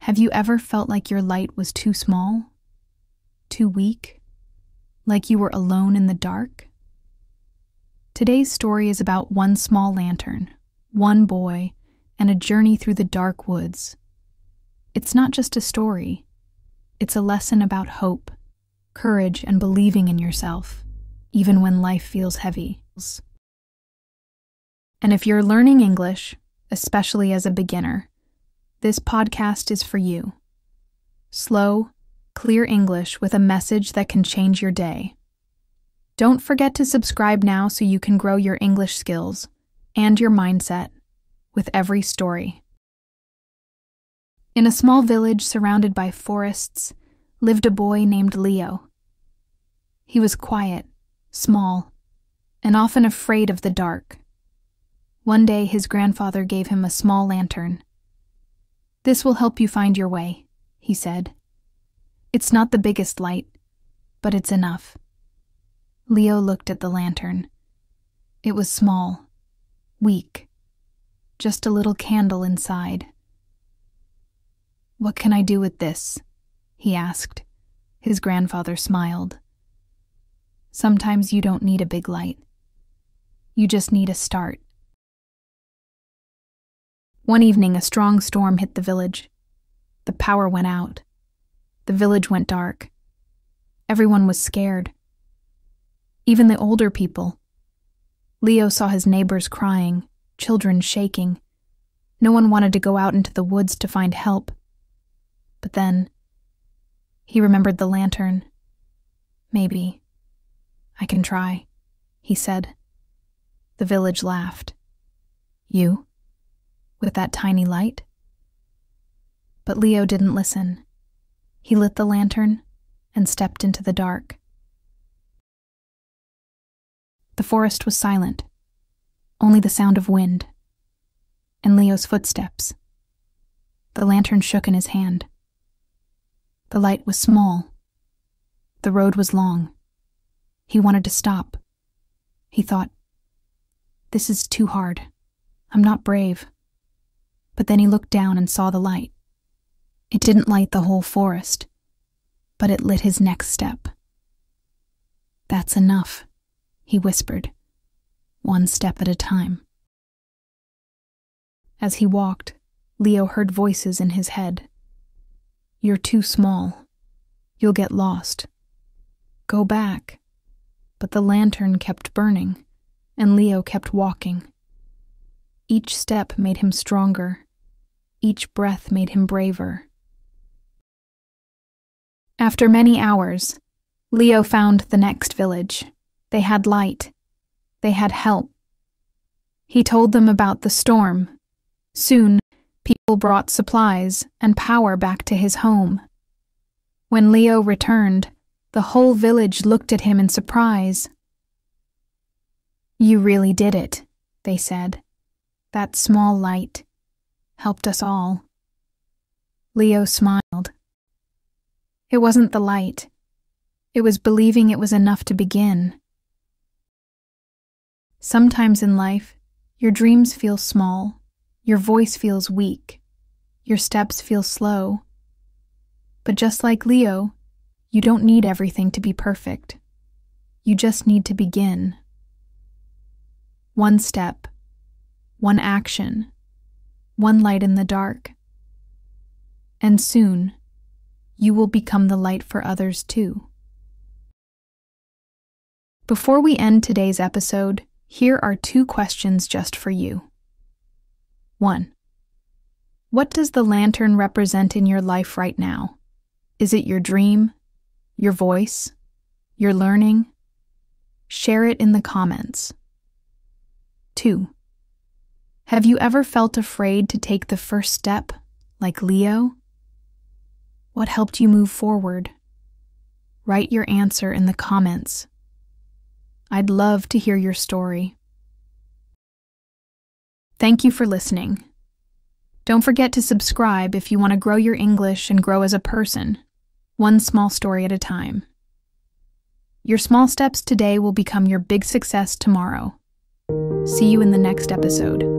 Have you ever felt like your light was too small? Too weak? Like you were alone in the dark? Today's story is about one small lantern, one boy, and a journey through the dark woods. It's not just a story. It's a lesson about hope, courage, and believing in yourself, even when life feels heavy. And if you're learning English, especially as a beginner, this podcast is for you. Slow, clear English with a message that can change your day. Don't forget to subscribe now so you can grow your English skills and your mindset with every story. In a small village surrounded by forests lived a boy named Leo. He was quiet, small, and often afraid of the dark. One day his grandfather gave him a small lantern. "This will help you find your way," he said. "It's not the biggest light, but it's enough." Leo looked at the lantern. It was small, weak, just a little candle inside. "What can I do with this?" he asked. His grandfather smiled. "Sometimes you don't need a big light. You just need a start." One evening, a strong storm hit the village. The power went out. The village went dark. Everyone was scared. Even the older people. Leo saw his neighbors crying, children shaking. No one wanted to go out into the woods to find help. But then, he remembered the lantern. "Maybe I can try," he said. The village laughed. "You? With that tiny light?" But Leo didn't listen. He lit the lantern and stepped into the dark. The forest was silent, only the sound of wind, and Leo's footsteps. The lantern shook in his hand. The light was small. The road was long. He wanted to stop. He thought, "This is too hard. I'm not brave." But then he looked down and saw the light. It didn't light the whole forest, but it lit his next step. "That's enough," he whispered, "one step at a time." As he walked, Leo heard voices in his head. "You're too small. You'll get lost. Go back." But the lantern kept burning, and Leo kept walking. Each step made him stronger. Each breath made him braver. After many hours, Leo found the next village. They had light. They had help. He told them about the storm. Soon, people brought supplies and power back to his home. When Leo returned, the whole village looked at him in surprise. "You really did it," they said. "That small light helped us all." Leo smiled. It wasn't the light. It was believing it was enough to begin. Sometimes in life, your dreams feel small, your voice feels weak, your steps feel slow. But just like Leo, you don't need everything to be perfect. You just need to begin. One step, one action, one light in the dark. And soon, you will become the light for others too. Before we end today's episode, here are 2 questions just for you. 1. What does the lantern represent in your life right now? Is it your dream, your voice, your learning? Share it in the comments. 2. Have you ever felt afraid to take the first step, like Leo? What helped you move forward? Write your answer in the comments. I'd love to hear your story. Thank you for listening. Don't forget to subscribe if you want to grow your English and grow as a person, one small story at a time. Your small steps today will become your big success tomorrow. See you in the next episode.